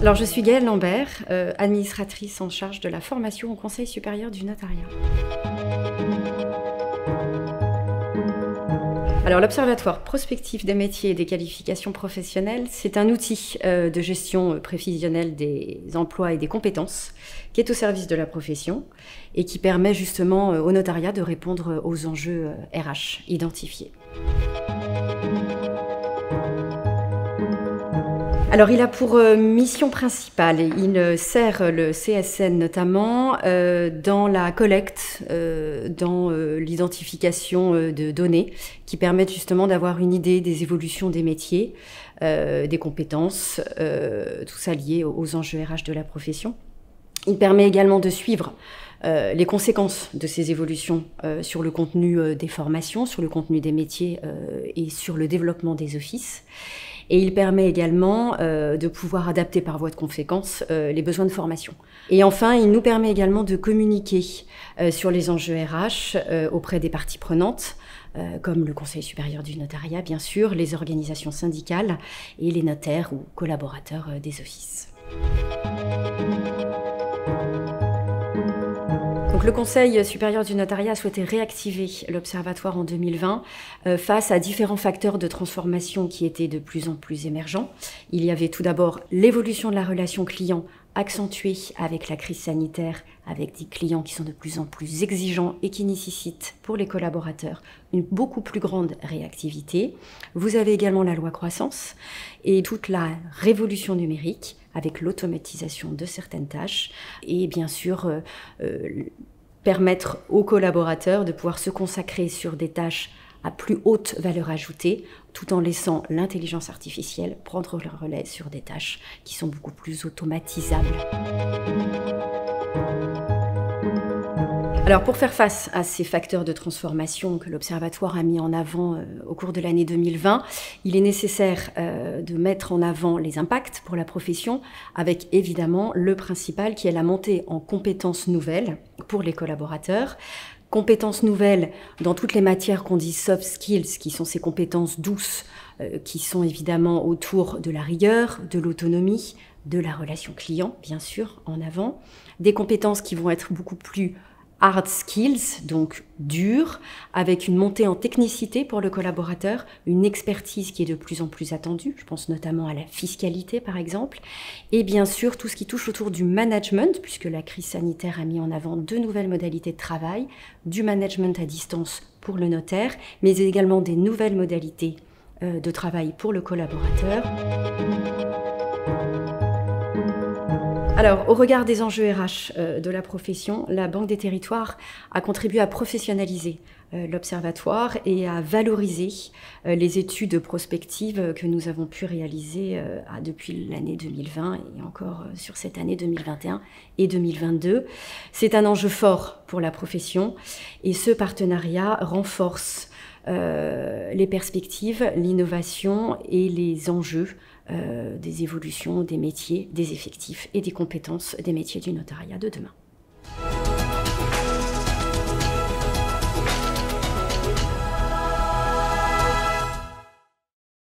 Alors, je suis Gaëlle Lambert, administratrice en charge de la formation au Conseil supérieur du notariat. Alors, l'Observatoire prospectif des métiers et des qualifications professionnelles, c'est un outil de gestion prévisionnelle des emplois et des compétences qui est au service de la profession et qui permet justement au notariat de répondre aux enjeux RH identifiés. Alors, il a pour mission principale, il sert le CSN notamment dans la collecte, dans l'identification de données qui permettent justement d'avoir une idée des évolutions des métiers, des compétences, tout ça lié aux enjeux RH de la profession. Il permet également de suivre les conséquences de ces évolutions sur le contenu des formations, sur le contenu des métiers et sur le développement des offices. Et il permet également de pouvoir adapter par voie de conséquence les besoins de formation. Et enfin, il nous permet également de communiquer sur les enjeux RH auprès des parties prenantes, comme le Conseil supérieur du notariat, bien sûr, les organisations syndicales et les notaires ou collaborateurs des offices. Donc, le Conseil supérieur du notariat a souhaité réactiver l'Observatoire en 2020 face à différents facteurs de transformation qui étaient de plus en plus émergents. Il y avait tout d'abord l'évolution de la relation client accentuée avec la crise sanitaire, avec des clients qui sont de plus en plus exigeants et qui nécessitent pour les collaborateurs une beaucoup plus grande réactivité. Vous avez également la loi croissance et toute la révolution numérique avec l'automatisation de certaines tâches et bien sûr permettre aux collaborateurs de pouvoir se consacrer sur des tâches à plus haute valeur ajoutée, tout en laissant l'intelligence artificielle prendre le relais sur des tâches qui sont beaucoup plus automatisables. Alors, pour faire face à ces facteurs de transformation que l'Observatoire a mis en avant au cours de l'année 2020, il est nécessaire de mettre en avant les impacts pour la profession, avec évidemment le principal qui est la montée en compétences nouvelles pour les collaborateurs. Compétences nouvelles dans toutes les matières qu'on dit soft skills, qui sont ces compétences douces, qui sont évidemment autour de la rigueur, de l'autonomie, de la relation client, bien sûr, en avant. Des compétences qui vont être beaucoup plus hard skills, donc dures, avec une montée en technicité pour le collaborateur, une expertise qui est de plus en plus attendue, je pense notamment à la fiscalité par exemple, et bien sûr tout ce qui touche autour du management, puisque la crise sanitaire a mis en avant de nouvelles modalités de travail, du management à distance pour le notaire, mais également des nouvelles modalités de travail pour le collaborateur. Alors, au regard des enjeux RH de la profession, la Banque des Territoires a contribué à professionnaliser l'Observatoire et à valoriser les études prospectives que nous avons pu réaliser depuis l'année 2020 et encore sur cette année 2021 et 2022. C'est un enjeu fort pour la profession et ce partenariat renforce les perspectives, l'innovation et les enjeux des évolutions des métiers, des effectifs et des compétences des métiers du notariat de demain.